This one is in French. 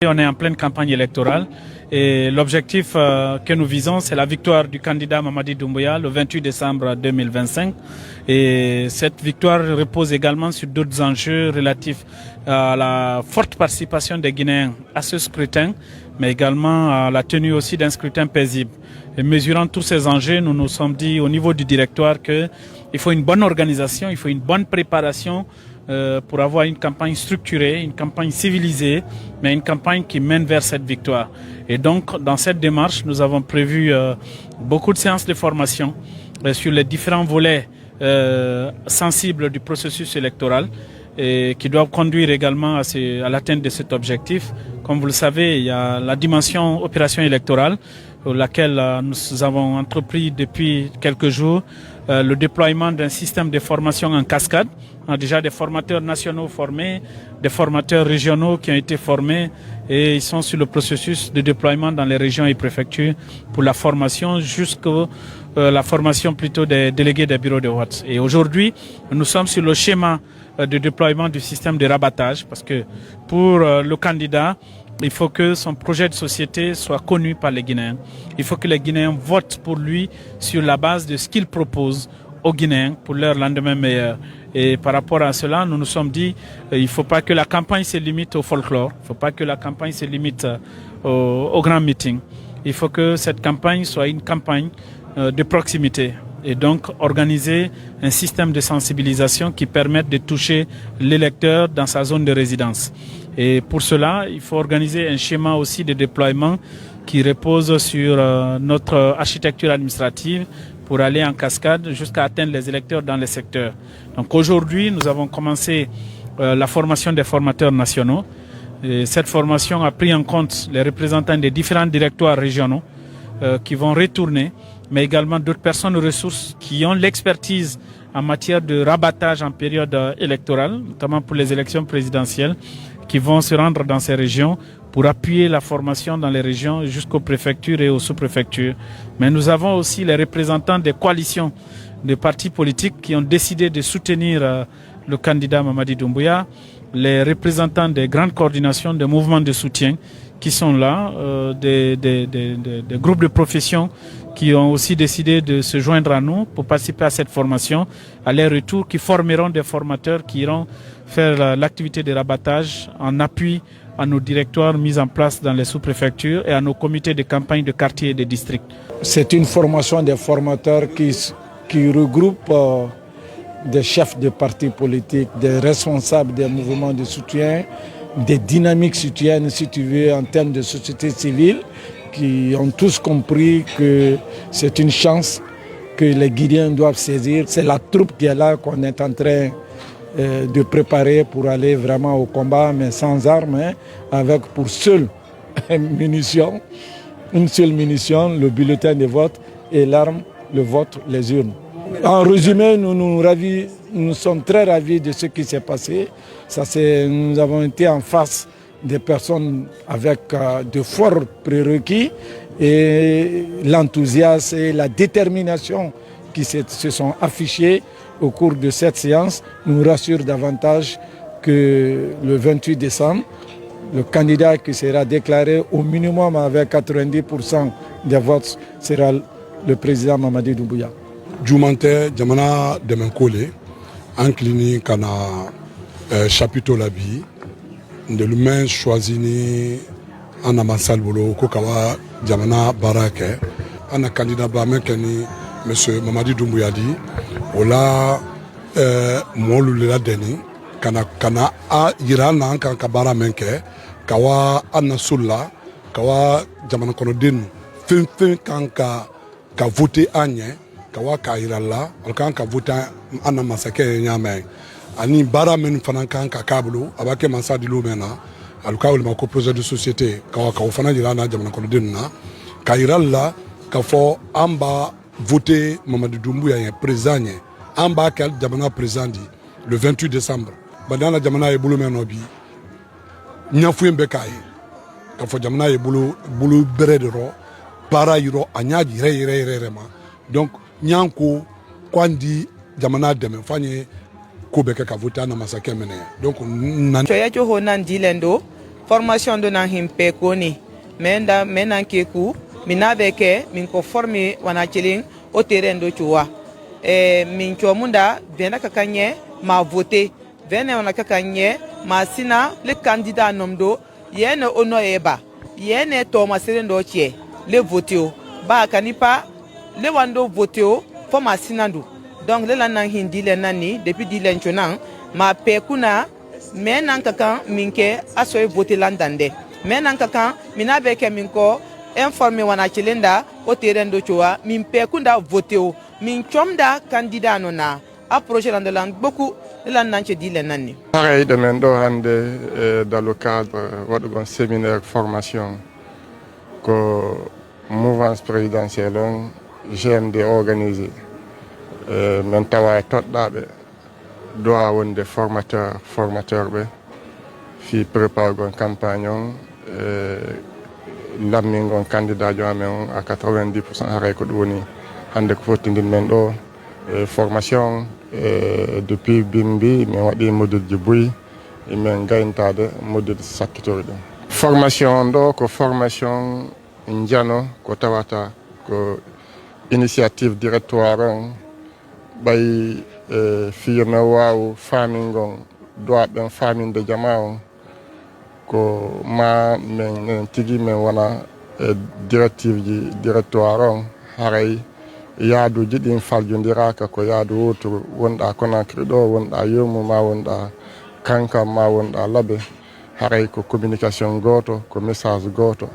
On est en pleine campagne électorale et l'objectif que nous visons, c'est la victoire du candidat Mamadi Doumbouya le 28 décembre 2025. Et cette victoire repose également sur d'autres enjeux relatifs à la forte participation des Guinéens à ce scrutin, mais également à la tenue aussi d'un scrutin paisible. Et mesurant tous ces enjeux, nous nous sommes dit au niveau du directoire qu'il faut une bonne organisation, il faut une bonne préparation pour avoir une campagne structurée, une campagne civilisée, mais une campagne qui mène vers cette victoire. Et donc, dans cette démarche, nous avons prévu beaucoup de séances de formation sur les différents volets sensibles du processus électoral et qui doivent conduire également à l'atteinte de cet objectif. Comme vous le savez, il y a la dimension opération électorale, pour laquelle nous avons entrepris depuis quelques jours le déploiement d'un système de formation en cascade. On a déjà des formateurs nationaux formés, des formateurs régionaux qui ont été formés et ils sont sur le processus de déploiement dans les régions et préfectures pour la formation jusqu'à la formation plutôt des délégués des bureaux de vote. Et aujourd'hui, nous sommes sur le schéma de déploiement du système de rabattage parce que pour le candidat, il faut que son projet de société soit connu par les Guinéens. Il faut que les Guinéens votent pour lui sur la base de ce qu'il propose aux Guinéens pour leur lendemain meilleur. Et par rapport à cela, nous nous sommes dit il ne faut pas que la campagne se limite au folklore, il ne faut pas que la campagne se limite au grand meeting. Il faut que cette campagne soit une campagne de proximité et donc organiser un système de sensibilisation qui permette de toucher l'électeur dans sa zone de résidence. Et pour cela, il faut organiser un schéma aussi de déploiement qui repose sur notre architecture administrative pour aller en cascade jusqu'à atteindre les électeurs dans les secteurs. Donc aujourd'hui, nous avons commencé la formation des formateurs nationaux. Et cette formation a pris en compte les représentants des différents directoires régionaux qui vont retourner, mais également d'autres personnes ressources qui ont l'expertise en matière de rabattage en période électorale, notamment pour les élections présidentielles, qui vont se rendre dans ces régions pour appuyer la formation dans les régions jusqu'aux préfectures et aux sous-préfectures. Mais nous avons aussi les représentants des coalitions de partis politiques qui ont décidé de soutenir le candidat Mamadi Doumbouya, les représentants des grandes coordinations des mouvements de soutien qui sont là, des groupes de profession qui ont aussi décidé de se joindre à nous pour participer à cette formation, à leur retour, qui formeront des formateurs qui iront faire l'activité de rabattage en appui à nos directoires mis en place dans les sous-préfectures et à nos comités de campagne de quartier et de district. C'est une formation des formateurs qui regroupe des chefs de partis politiques, des responsables des mouvements de soutien, des dynamiques citoyennes, si tu veux, en termes de société civile, qui ont tous compris que c'est une chance que les Guinéens doivent saisir. C'est la troupe qui est là qu'on est en train de préparer pour aller vraiment au combat, mais sans armes, hein, avec pour seule munition, une seule munition, le bulletin de vote et l'arme, le vote, les urnes. En résumé, nous sommes très ravis de ce qui s'est passé. Nous avons été en face des personnes avec de forts prérequis et l'enthousiasme et la détermination qui se sont affichés au cours de cette séance nous rassurent davantage que le 28 décembre, le candidat qui sera déclaré au minimum avec 90% des votes sera le président Mamadi Doumbouya. Jumante jamana demenkole incliné kana chapiteau labi de l'humain choisi ni anamansal bolo ko kawa jamana barake ana candidat ba mekani monsieur Mamadi Doumbouya di ola molu la deni kana a yirana kan ka bara menke kawa anasulla kawa jamana kono den fin kan ka voter anye kawa ka yirala alkan ka voter ana masake nyame ani bara men fana kan ka kabulu abake mansadi lumena alka wol mako projet de société kawa ka fana yirana jamana kono den na ka yirala ka fo amba voter Mamadi Doumbouya ye président ye amba kal jamana président le 28 décembre badana jamana ye bulu menobi nyafu yembe kai ka fo jamana ye bulu bere de ro para yiro anyaji re ma donc nyanko kwandi jamana deme fanye ko beke ka vota na masake mene donc nan choya jo honan dilendo formation do nan himpe koni menda menan keku minabe ke min ko former wana chilling au terrain do chuwa min chomunda vena kakanye ma voter vena wana kakanye ma sina le candidat nomdo yene ono eba yene to ma serendo chie le voter ba kanipa le wando voter fo ma sinandu donc le lan hindi le nani depuis dilen chonan ma pekuna menan kakan minke asoy voter landande menan kakan minabe ke minko informé wana chilenda au terrain do choa min pekunda voter min chomda candidat nona approcher dans langue beaucoup la nanche dile nani pareil de mendo hande dans le cadre d'un séminaire formation que mouvance présidentielle GMD organisé mentawa toddabe doit wonde formateur be fi prépare une campagne lammingon candidat jo amen à 90% haray ko woni hande ko fotindin men do formation depuis bimbi mi wadi module buy men gayntade module sakkitori formation do ko formation njano ko tawata ko initiative directoire bay firme waaw famingon doit ben faminde jamao ko ma men tigi men wana directive ji directoire on haray yaadu jidin faljondiraka ko yaadu woto wonda Conakry do wonda yomu ma wonda kanka ma wonda labe haray ko communication goto ko message goto